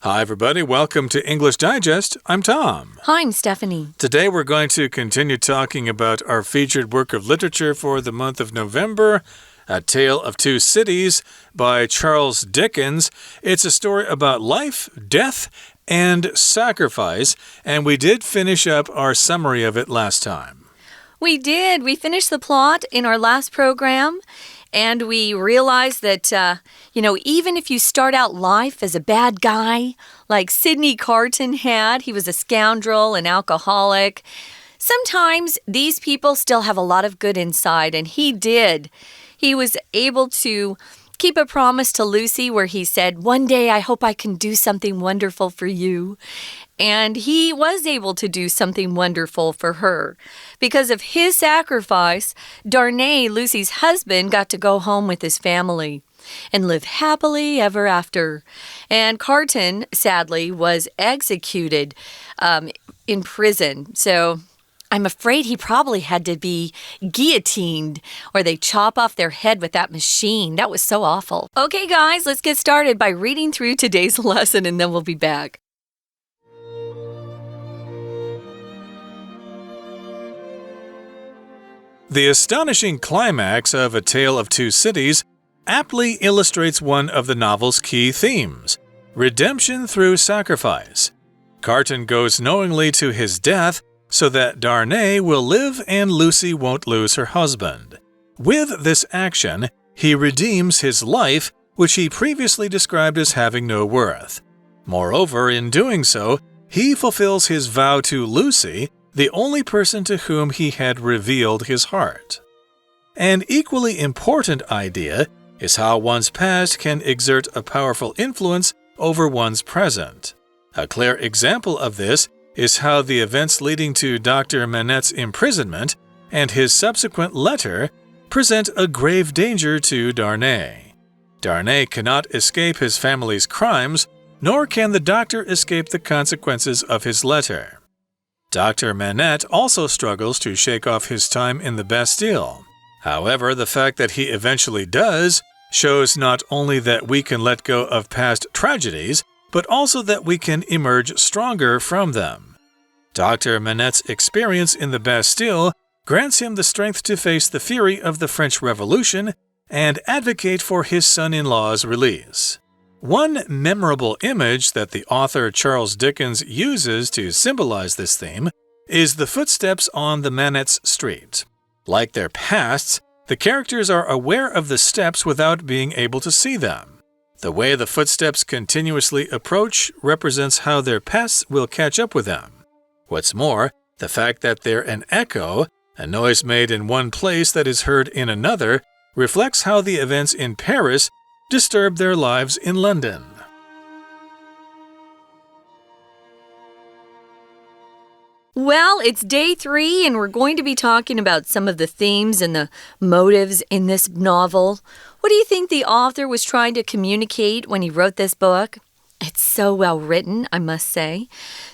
Hi, everybody. Welcome to English Digest. I'm Tom. Hi, I'm Stephanie. Today we're going to continue talking about our featured work of literature for the month of November, A Tale of Two Cities by Charles Dickens. It's a story about life, death, and sacrifice, and we did finish up our summary of it last time. We did. We finished the plot in our last program. And we realized that, even if you start out life as a bad guy, like Sidney Carton had, he was a scoundrel, an alcoholic, sometimes these people still have a lot of good inside, and he did. He was able to keep a promise to Lucy where he said, "One day I hope I can do something wonderful for you." And he was able to do something wonderful for her. Because of his sacrifice, Darnay, Lucy's husband, got to go home with his family and live happily ever after. And Carton, sadly, was executed in prison. So I'm afraid he probably had to be guillotined, or they chop off their head with that machine. That was so awful. Okay, guys, let's get started by reading through today's lesson, and then we'll be back. The astonishing climax of A Tale of Two Cities aptly illustrates one of the novel's key themes, redemption through sacrifice. Carton goes knowingly to his death so that Darnay will live and Lucy won't lose her husband. With this action, he redeems his life, which he previously described as having no worth. Moreover, in doing so, he fulfills his vow to Lucy, the only person to whom he had revealed his heart. An equally important idea is how one's past can exert a powerful influence over one's present. A clear example of this is how the events leading to Dr. Manette's imprisonment and his subsequent letter present a grave danger to Darnay. Darnay cannot escape his family's crimes, nor can the doctor escape the consequences of his letter. Dr. Manette also struggles to shake off his time in the Bastille. However, the fact that he eventually does shows not only that we can let go of past tragedies, but also that we can emerge stronger from them. Dr. Manette's experience in the Bastille grants him the strength to face the fury of the French Revolution and advocate for his son-in-law's release. One memorable image that the author Charles Dickens uses to symbolize this theme is the footsteps on the Manette's street. Like their pasts, the characters are aware of the steps without being able to see them. The way the footsteps continuously approach represents how their pasts will catch up with them. What's more, the fact that they're an echo, a noise made in one place that is heard in another, reflects how the events in Paris disturb their lives in London. Well, it's day 3, and we're going to be talking about some of the themes and the motives in this novel. What do you think the author was trying to communicate when he wrote this book? It's so well written, I must say.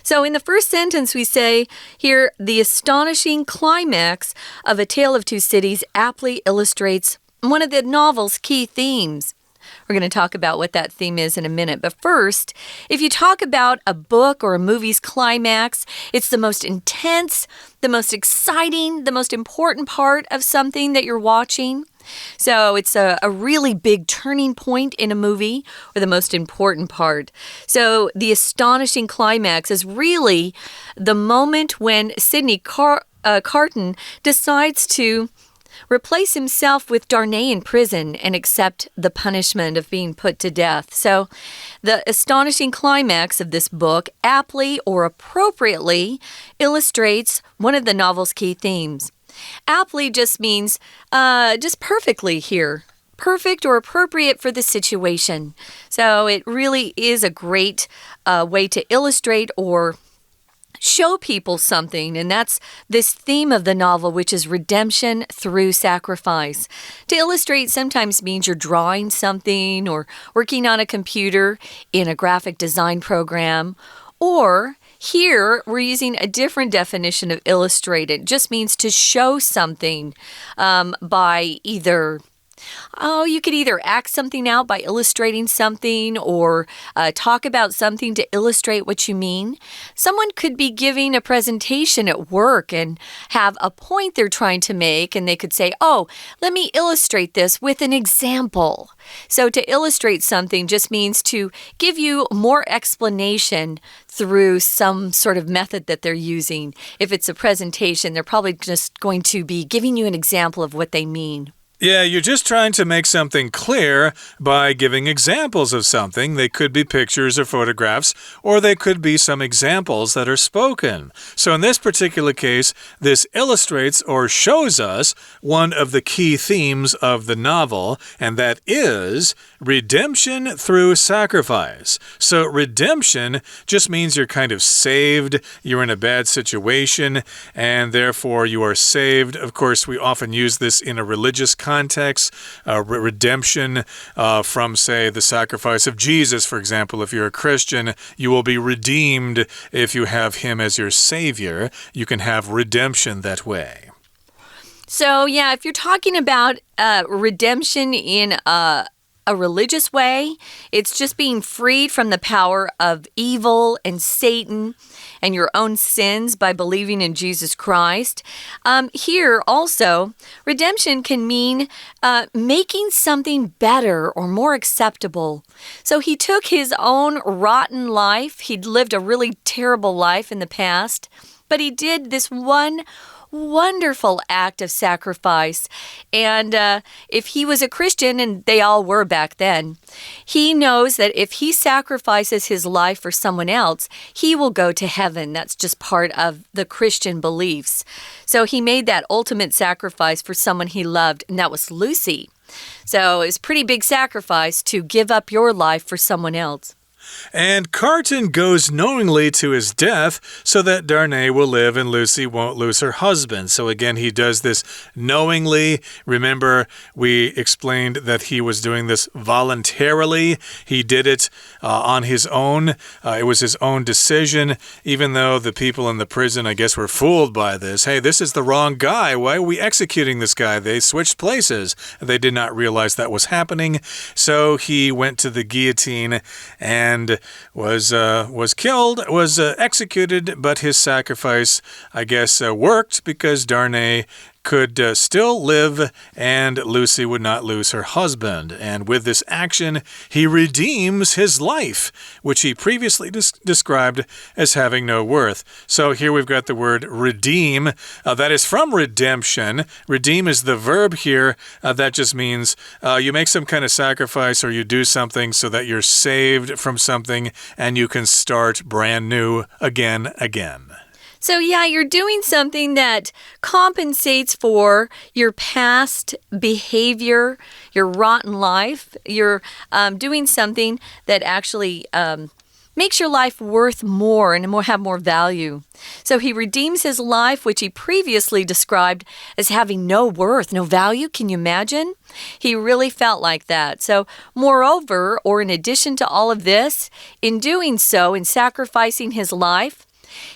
So in the first sentence, we say here, the astonishing climax of A Tale of Two Cities aptly illustrates one of the novel's key themes. We're going to talk about what that theme is in a minute. But first, if you talk about a book or a movie's climax, it's the most intense, the most exciting, the most important part of something that you're watching. So it's a really big turning point in a movie, or the most important part. So the astonishing climax is really the moment when Sidney Carton decides to replace himself with Darnay in prison and accept the punishment of being put to death. So the astonishing climax of this book aptly or appropriately illustrates one of the novel's key themes. Aptly just means just perfectly here. Perfect or appropriate for the situation. So it really is a great way to illustrate or show people something, and that's this theme of the novel, which is redemption through sacrifice. To illustrate sometimes means you're drawing something or working on a computer in a graphic design program, or here we're using a different definition of illustrate. It just means to show something by either Oh, you could either act something out by illustrating something or talk about something to illustrate what you mean. Someone could be giving a presentation at work and have a point they're trying to make, and they could say, oh, let me illustrate this with an example. So to illustrate something just means to give you more explanation through some sort of method that they're using. If it's a presentation, they're probably just going to be giving you an example of what they mean. Yeah, you're just trying to make something clear by giving examples of something. They could be pictures or photographs, or they could be some examples that are spoken. So in this particular case, this illustrates or shows us one of the key themes of the novel, and that is redemption through sacrifice. So redemption just means you're kind of saved, you're in a bad situation, and therefore you are saved. Of course, we often use this in a religious context, redemption from, say, the sacrifice of Jesus, for example. If you're a Christian, you will be redeemed if you have him as your savior. You can have redemption that way. So, yeah, if you're talking about redemption in a religious way, it's just being freed from the power of evil and Satan and your own sins by believing in Jesus Christ. Here also, redemption can mean making something better or more acceptable. So he took his own rotten life. He'd lived a really terrible life in the past, but he did this one wonderful act of sacrifice. And if he was a Christian, and they all were back then, he knows that if he sacrifices his life for someone else, he will go to heaven. That's just part of the Christian beliefs. So he made that ultimate sacrifice for someone he loved, and that was Lucy. So it's a pretty big sacrifice to give up your life for someone else. And Carton goes knowingly to his death so that Darnay will live and Lucy won't lose her husband. So again, he does this knowingly. Remember, we explained that he was doing this voluntarily. He did it on his own. It was his own decision, even though the people in the prison, I guess, were fooled by this. Hey, this is the wrong guy. Why are we executing this guy? They switched places. They did not realize that was happening. So he went to the guillotine and was killed, was executed, but his sacrifice, I guess, worked because Darnay could still live and Lucy would not lose her husband. And with this action, he redeems his life, which he previously described as having no worth. So here we've got the word redeem. That is from redemption. Redeem is the verb here. That just means you make some kind of sacrifice or you do something so that you're saved from something and you can start brand new again. So, yeah, you're doing something that compensates for your past behavior, your rotten life. You're doing something that actually makes your life worth more and have more value. So he redeems his life, which he previously described as having no worth, no value. Can you imagine? He really felt like that. So moreover, or in addition to all of this, in doing so, in sacrificing his life,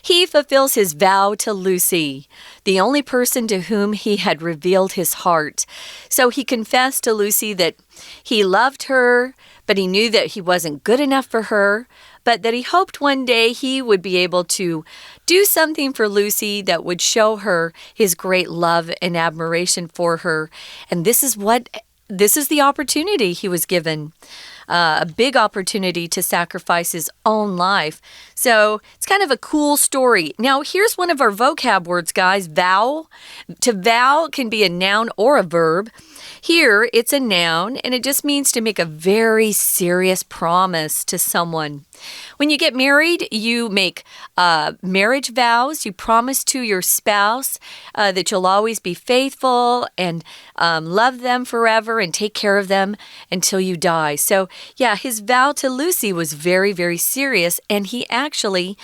he fulfills his vow to Lucy, the only person to whom he had revealed his heart. So he confessed to Lucy that he loved her, but he knew that he wasn't good enough for her, but that he hoped one day he would be able to do something for Lucy that would show her his great love and admiration for her. And this is the opportunity he was given. A big opportunity to sacrifice his own life. So it's kind of a cool story. Now, here's one of our vocab words, guys. Vow. To vow can be a noun or a verb. Here, it's a noun, and it just means to make a very serious promise to someone. When you get married, you make marriage vows. You promise to your spouse that you'll always be faithful and love them forever and take care of them until you die. So, yeah, his vow to Lucy was very, very serious, and he actually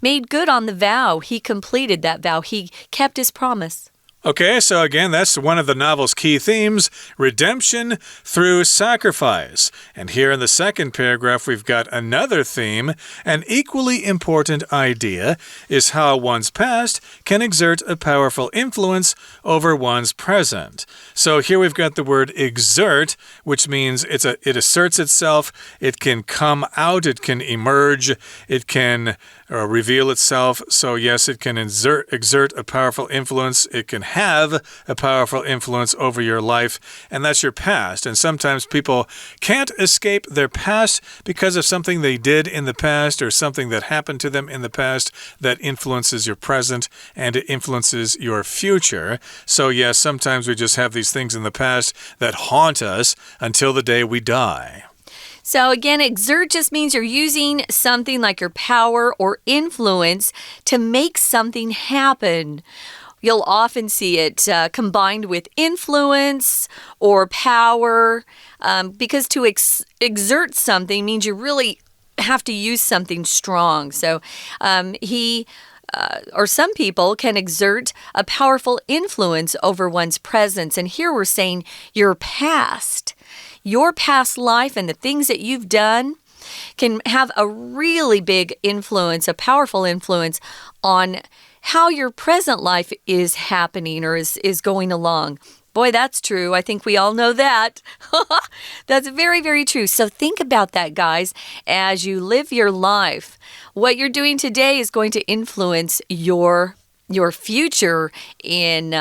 made good on the vow. He completed that vow. He kept his promise. Okay, so again, that's one of the novel's key themes, redemption through sacrifice. And here in the second paragraph, we've got another theme. An equally important idea is how one's past can exert a powerful influence over one's present. So here we've got the word exert, which means it asserts itself, it can come out, it can emerge, it can reveal itself. So yes, it can exert a powerful influence. It can have a powerful influence over your life, and that's your past. And sometimes people can't escape their past because of something they did in the past or something that happened to them in the past that influences your present and it influences your future. So yes, sometimes we just have these things in the past that haunt us until the day we die. So again, exert just means you're using something like your power or influence to make something happen. You'll often see it combined with influence or power because to exert something means you really have to use something strong. So or some people can exert a powerful influence over one's presence. And here we're saying your past life and the things that you've done can have a really big influence, a powerful influence on how your present life is happening or is going along. Boy, that's true. I think we all know that. That's very, very true. So think about that, guys, as you live your life. What you're doing today is going to influence your future in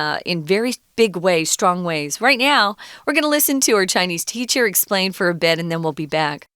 very big ways, strong ways. Right now, we're going to listen to our Chinese teacher explain for a bit, and then we'll be back.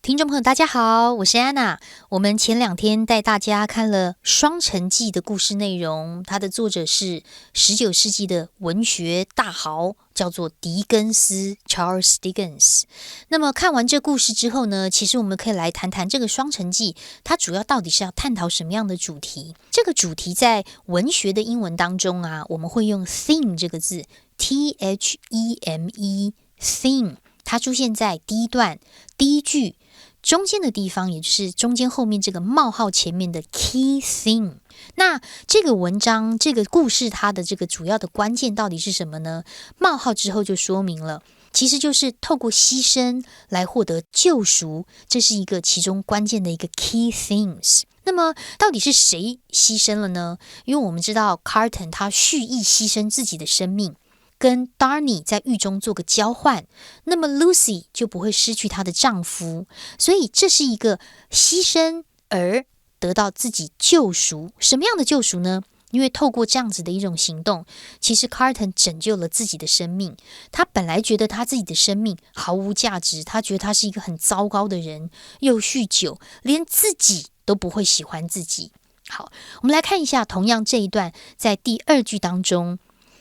听众朋友大家好，我是安娜。我们前2天带大家看了《双城记》的故事内容，它的作者是19世纪的文学大豪，叫做狄更斯 Charles Dickens。那么看完这故事之后呢，其实我们可以来谈谈这个《双城记》，它主要到底是要探讨什么样的主题？这个主题在文学的英文当中啊，我们会用 theme 这个字 Theme theme， 它出现在第一段第一句中间的地方，也就是中间后面这个冒号前面的 key theme。 那这个文章这个故事它的这个主要的关键到底是什么呢？冒号之后就说明了，其实就是透过牺牲来获得救赎，这是一个其中关键的一个 key themes。 那么到底是谁牺牲了呢？因为我们知道 Carton 他蓄意牺牲自己的生命，跟 Darny 在狱中做个交换，那么 Lucy 就不会失去她的丈夫，所以这是一个牺牲而得到自己救赎。什么样的救赎呢？因为透过这样子的一种行动，其实 Carton 拯救了自己的生命。他本来觉得他自己的生命毫无价值，他觉得他是一个很糟糕的人，又酗酒，连自己都不会喜欢自己。好，我们来看一下同样这一段在第2句当中，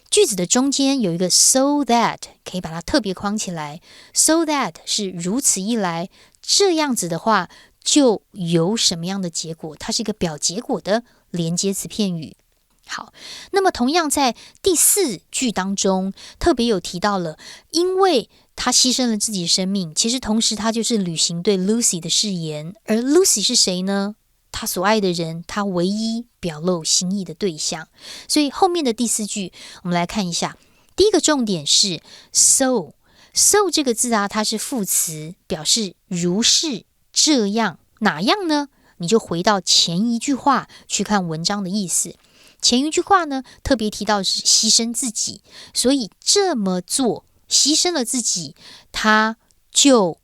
句子的中间有一个 so that， 可以把它特别框起来。 so that 是如此一来，这样子的话就有什么样的结果，它是一个表结果的连接词片语。好，那么同样在第4句当中特别有提到了，因为他牺牲了自己的生命，其实同时他就是履行对 Lucy 的誓言。而 Lucy 是谁呢？他所爱的人，他唯一表露心意的对象。所以后面的第4句我们来看一下，第一个重点是 so 这个字啊，它是副词，表示如是这样。哪样呢？你就回到前一句话去看文章的意思。前一句话呢特别提到是牺牲自己，所以这么做牺牲了自己，他就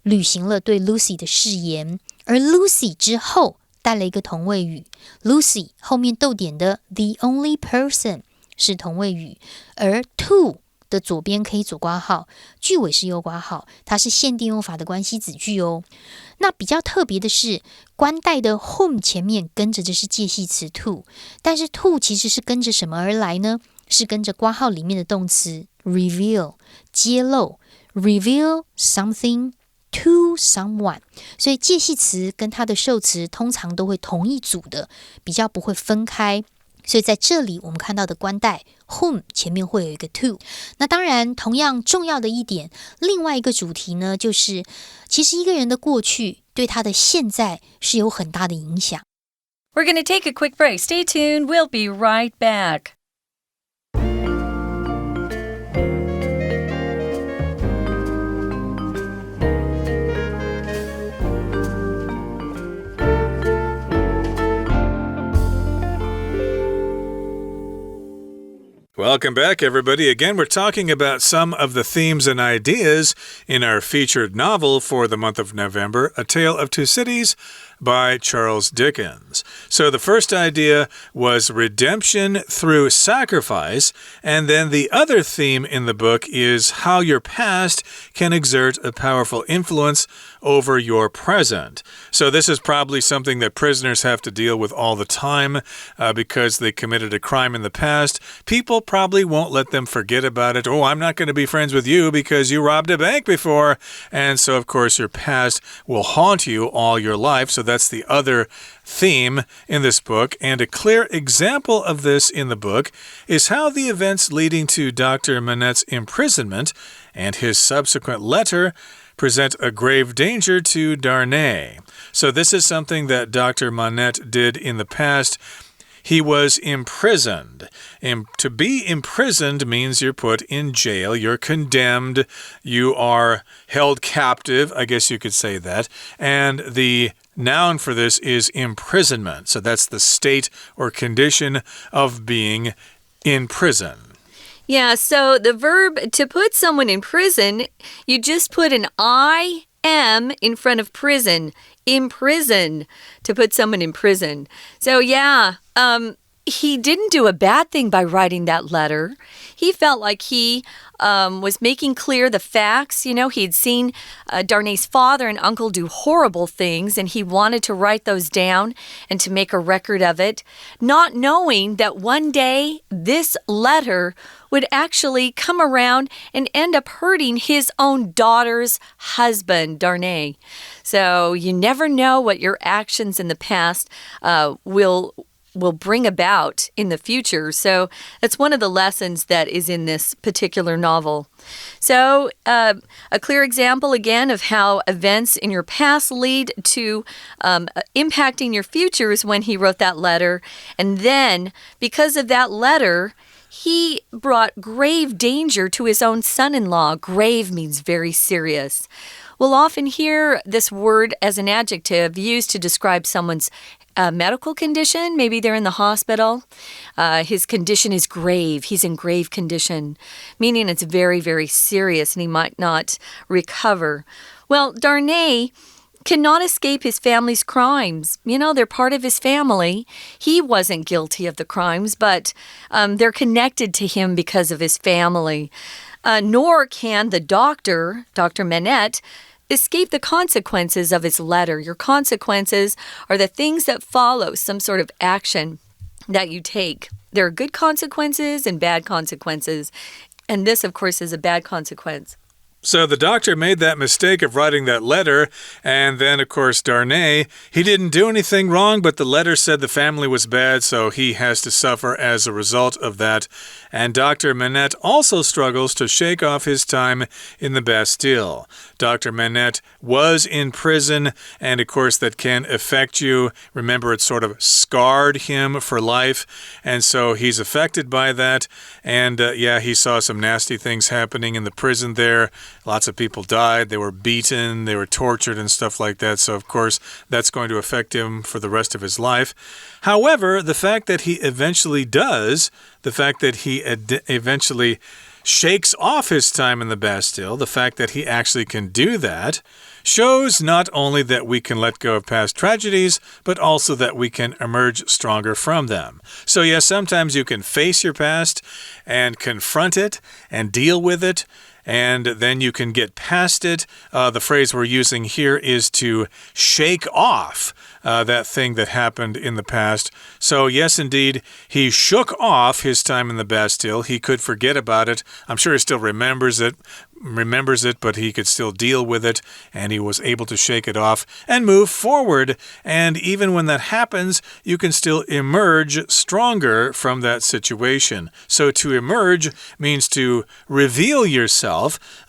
履行了对 Lucy 的誓言。而 Lucy 之后带了一个同位语， Lucy 后面逗点的 the only person 是同位语，而 to 的左边可以左括号，句尾是右括号，它是限定用法的关系子句哦。那比较特别的是，关带的 whom 前面跟着的是介系词 to， 但是 to 其实是跟着什么而来呢？是跟着括号里面的动词 reveal 揭露， reveal something to someone， 所以介系词跟它的受词通常都会同一组的，比较不会分开。所以在这里我们看到的关带 whom 前面会有一个 to。 那当然同样重要的一点，另外一个主题呢，就是其实一个人的过去对他的现在是有很大的影响。 We're going to take a quick break. Stay tuned. We'll be right back. Welcome back, everybody. Again, we're talking about some of the themes and ideas in our featured novel for the month of November, A Tale of Two Cities by Charles Dickens. So the first idea was redemption through sacrifice, and then the other theme in the book is how your past can exert a powerful influence over your present. So this is probably something that prisoners have to deal with all the time because they committed a crime in the past. People probably won't let them forget about it. Oh, I'm not going to be friends with you because you robbed a bank before. And so, of course, your past will haunt you all your life. So that's the other theme in this book. And a clear example of this in the book is how the events leading to Dr. Manette's imprisonment and his subsequent letter present a grave danger to Darnay. So this is something that Dr. Manette did in the past. He was imprisoned. To be imprisoned means you're put in jail, you're condemned, you are held captive, I guess you could say that. And the noun for this is imprisonment. So that's the state or condition of being in prison. Yeah, so the verb to put someone in prison, you just put an I-M in front of prison. Imprison, to put someone in prison. So yeah, he didn't do a bad thing by writing that letter. He felt like he was making clear the facts. You know, he'd seen Darnay's father and uncle do horrible things, and he wanted to write those down and to make a record of it, not knowing that one day this letter would actually come around and end up hurting his own daughter's husband, Darnay. So you never know what your actions in the past will bring about in the future. So that's one of the lessons that is in this particular novel. So a clear example again of how events in your past lead to impacting your future is when he wrote that letter. And then because of that letter, he brought grave danger to his own son-in-law. Grave means very serious. We'll often hear this word as an adjective used to describe someone's medical condition. Maybe they're in the hospital. His condition is grave. He's in grave condition, meaning it's very, very serious and he might not recover. Well, Darnay cannot escape his family's crimes. You know, they're part of his family. He wasn't guilty of the crimes, but they're connected to him because of his family. Nor can the doctor, Dr. Manette, escape the consequences of his letter. Your consequences are the things that follow some sort of action that you take. There are good consequences and bad consequences. And this, of course, is a bad consequence. So the doctor made that mistake of writing that letter, and then, of course, Darnay, he didn't do anything wrong, but the letter said the family was bad, so he has to suffer as a result of that. And Dr. Manette also struggles to shake off his time in the Bastille. Dr. Manette was in prison, and of course that can affect you. Remember, it sort of scarred him for life, and so he's affected by that. And yeah, he saw some nasty things happening in the prison there. Lots of people died, they were beaten, they were tortured and stuff like that. So, of course, that's going to affect him for the rest of his life. However, the fact that he eventually does, the fact that he eventually shakes off his time in the Bastille, the fact that he actually can do that, shows not only that we can let go of past tragedies, but also that we can emerge stronger from them. So yes, sometimes you can face your past and confront it and deal with it, and then you can get past it. The phrase we're using here is to shake off that thing that happened in the past. So yes, indeed, he shook off his time in the Bastille. He could forget about it. I'm sure he still remembers it, but he could still deal with it, and he was able to shake it off and move forward. And even when that happens, you can still emerge stronger from that situation. So to emerge means to reveal yourself,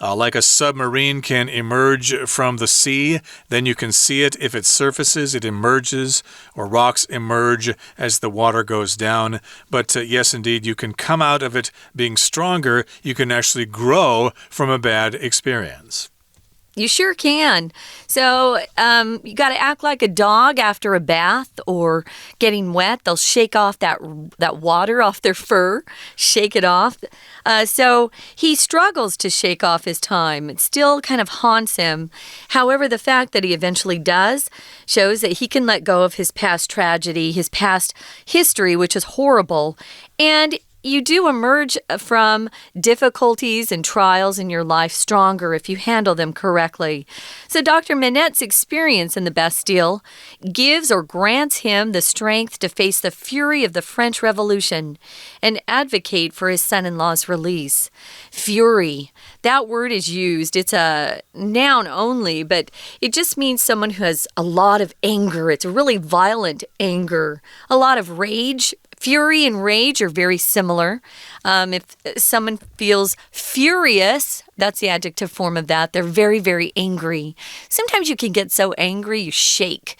like a submarine can emerge from the sea. Then you can see it. If it surfaces, it emerges, or rocks emerge as the water goes down. But yes, indeed, you can come out of it being stronger. You can actually grow from a bad experience. You sure can. So you got to act like a dog after a bath or getting wet. They'll shake off that water off their fur, shake it off. So he struggles to shake off his time. It still kind of haunts him. However, the fact that he eventually does shows that he can let go of his past tragedy, his past history, which is horrible. And you do emerge from difficulties and trials in your life stronger if you handle them correctly. So Dr. Manette's experience in the Bastille gives or grants him the strength to face the fury of the French Revolution and advocate for his son-in-law's release. Fury, that word is used. It's a noun only, but it just means someone who has a lot of anger. It's a really violent anger, a lot of rage. Fury and rage are very similar. If someone feels furious, that's the adjective form of that. They're very, very angry. Sometimes you can get so angry you shake.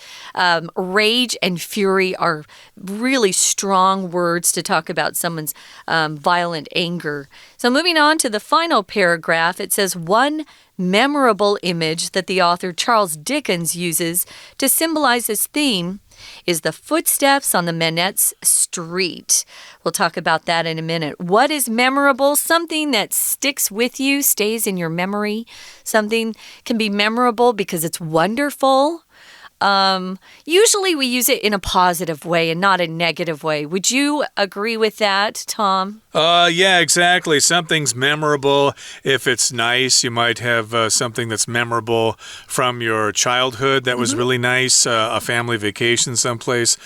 Rage and fury are really strong words to talk about someone's violent anger. So moving on to the final paragraph, it says one memorable image that the author Charles Dickens uses to symbolize his theme is the footsteps on the Manette's street. We'll talk about that in a minute. What is memorable? Something that sticks with you, stays in your memory. Something can be memorable because it's wonderful. Usually we use it in a positive way and not a negative way. Would you agree with that, Tom? Yeah, exactly. Something's memorable. If it's nice, you might have something that's memorable from your childhood that was really nice, a family vacation someplace.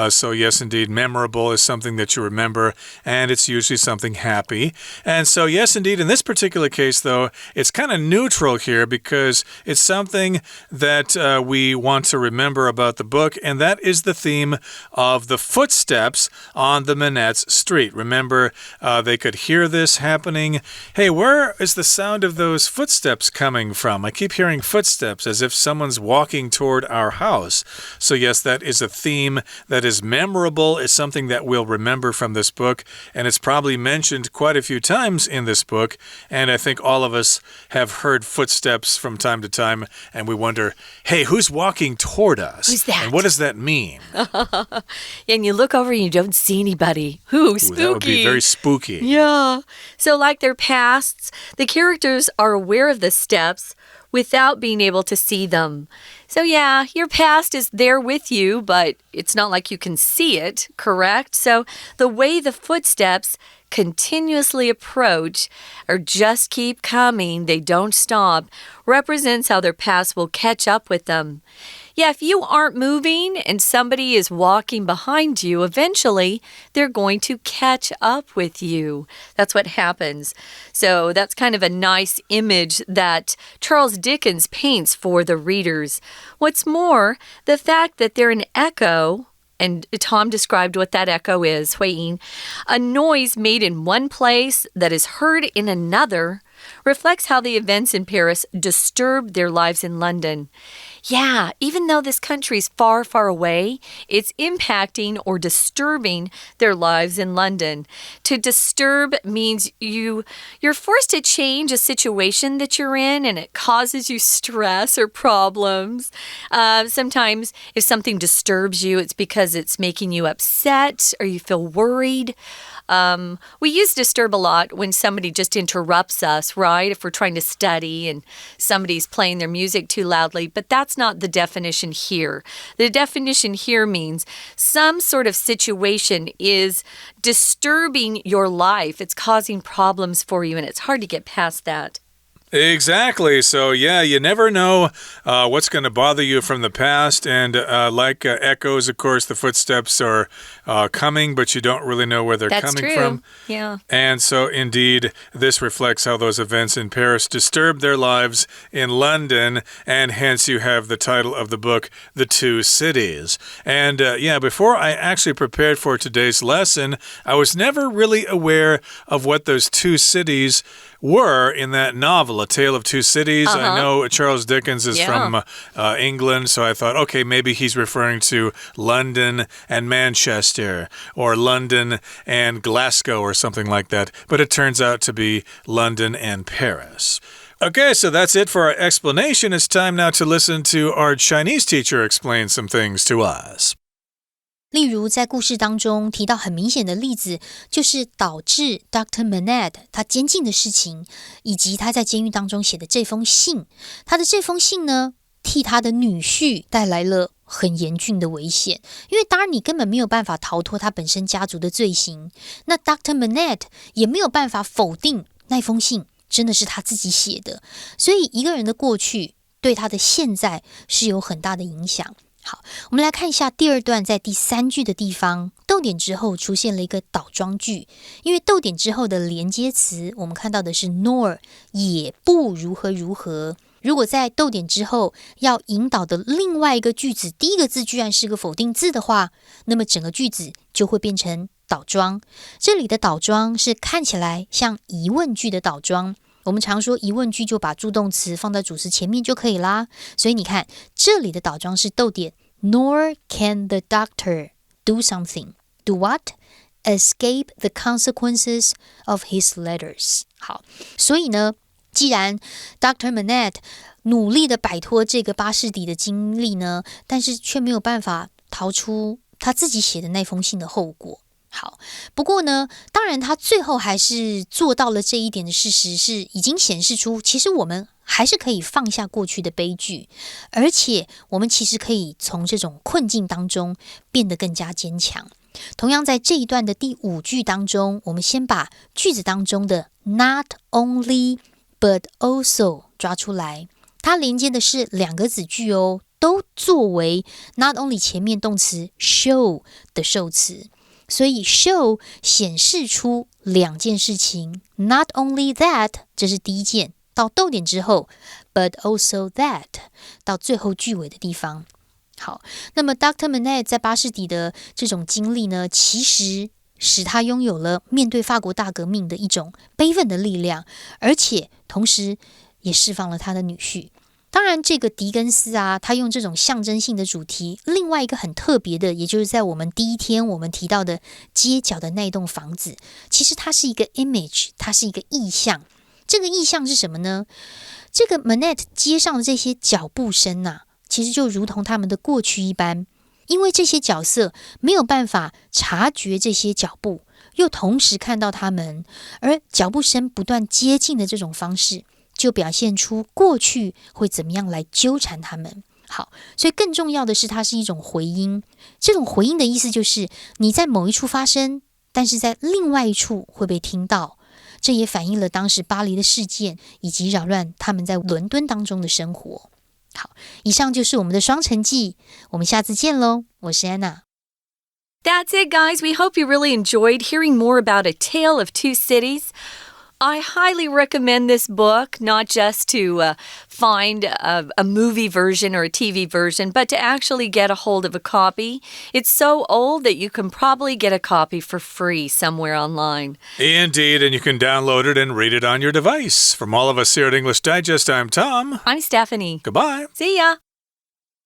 So yes, indeed, memorable is something that you remember, and it's usually something happy. And so yes, indeed, in this particular case, though, it's kind of neutral here because it's something that we want to remember about the book, and that is the theme of the footsteps on the Manette's street. Remember, they could hear this happening. Hey, where is the sound of those footsteps coming from? I keep hearing footsteps as if someone's walking toward our house. So yes, that is a theme that is memorable. It's something that we'll remember from this book, and it's probably mentioned quite a few times in this book, and I think all of us have heard footsteps from time to time, and we wonder, hey, who's walking toward us? Who's that? And what does that mean? And you look over and you don't see anybody. Ooh, spooky. That would be very spooky. Yeah. So like their pasts, the characters are aware of the steps without being able to see them. So yeah, your past is there with you, but it's not like you can see it, correct? So the way the footsteps continuously approach or just keep coming, they don't stop, represents how their past will catch up with them. Yeah, if you aren't moving and somebody is walking behind you, eventually they're going to catch up with you. That's what happens. So that's kind of a nice image that Charles Dickens paints for the readers. What's more, the fact that they're an echo, and Tom described what that echo is, Hui-Ying, a noise made in one place that is heard in another, reflects how the events in Paris disturbed their lives in London. Yeah, even though this country is far, far away, it's impacting or disturbing their lives in London. To disturb means you're forced to change a situation that you're in, and it causes you stress or problems. Sometimes if something disturbs you, it's because it's making you upset or you feel worried. We use disturb a lot when somebody just interrupts us, right? If we're trying to study and somebody's playing their music too loudly, but that's not the definition here. The definition here means some sort of situation is disturbing your life. It's causing problems for you, and it's hard to get past that. Exactly. So, yeah, you never know what's going to bother you from the past. And like echoes, of course, the footsteps are coming, but you don't really know where they're coming from. Yeah. And so, indeed, this reflects how those events in Paris disturbed their lives in London. And hence, you have the title of the book, The Two Cities. And yeah, before I actually prepared for today's lesson, I was never really aware of what those two cities were in that novel, A Tale of Two Cities. I know Charles Dickens is from England, so I thought, okay, maybe he's referring to London and Manchester, or London and Glasgow, or something like that. But it turns out to be London and Paris. Okay, so that's it for our explanation. It's time now to listen to our Chinese teacher explain some things to us. 例如在故事当中提到很明显的例子，就是导致 Dr. Manette 他监禁的事情，以及他在监狱当中写的这封信。他的这封信呢，替他的女婿带来了很严峻的危险，因为当然你根本没有办法逃脱他本身家族的罪行，那 Dr. Manette 也没有办法否定那封信真的是他自己写的，所以一个人的过去对他的现在是有很大的影响。好，我们来看一下第二段，在第3句的地方，逗点之后出现了一个倒装句，因为逗点之后的连接词我们看到的是 nor 也不如何如何，如果在逗点之后要引导的另外一个句子第一个字居然是个否定字的话，那么整个句子就会变成倒装。这里的倒装是看起来像疑问句的倒装，我们常说疑问句就把助动词放在主词前面就可以啦，所以你看这里的倒装是逗点 Nor can the doctor do something. Do what? Escape the consequences of his letters. 好，所以呢，既然 Dr. Manette 努力的摆脱这个巴士底的经历呢，但是却没有办法逃出他自己写的那封信的后果。好，不过呢，当然他最后还是做到了这一点的事实是已经显示出，其实我们还是可以放下过去的悲剧，而且我们其实可以从这种困境当中变得更加坚强。同样在这一段的第5句当中，我们先把句子当中的 not only but also 抓出来，它连接的是2个子句哦，都作为 not only 前面动词 show 的受词，所以 show 显示出2件事情， not only that 这是第一件，到逗点之后 but also that 到最后句尾的地方。好，那么 Dr. Manette 在巴士底的这种经历呢，其实使他拥有了面对法国大革命的一种悲愤的力量，而且同时也释放了他的女婿。当然这个狄更斯啊，他用这种象征性的主题，另外一个很特别的，也就是在我们第一天我们提到的街角的那栋房子，其实它是一个 image， 它是一个意象。这个意象是什么呢？这个 Manette 街上的这些脚步声啊，其实就如同他们的过去一般，因为这些角色没有办法察觉这些脚步，又同时看到他们，而脚步声不断接近的这种方式，就表现出过去会怎么样来纠缠他们。好，所以更重要的是它是一种回音，这种回音的意思就是你在某一处发生，但是在另外一处会被听到，这也反映了当时巴黎的事件以及扰乱他们在伦敦当中的生活。好，以上就是我们的双城记，我们下次见咯，我是安娜。That's it, guys. We hope you really enjoyed hearing more about A Tale of Two Cities.I highly recommend this book, not just to find a movie version or a TV version, but to actually get a hold of a copy. It's so old that you can probably get a copy for free somewhere online. Indeed, and you can download it and read it on your device. From all of us here at English Digest, I'm Tom. I'm Stephanie. Goodbye. See ya.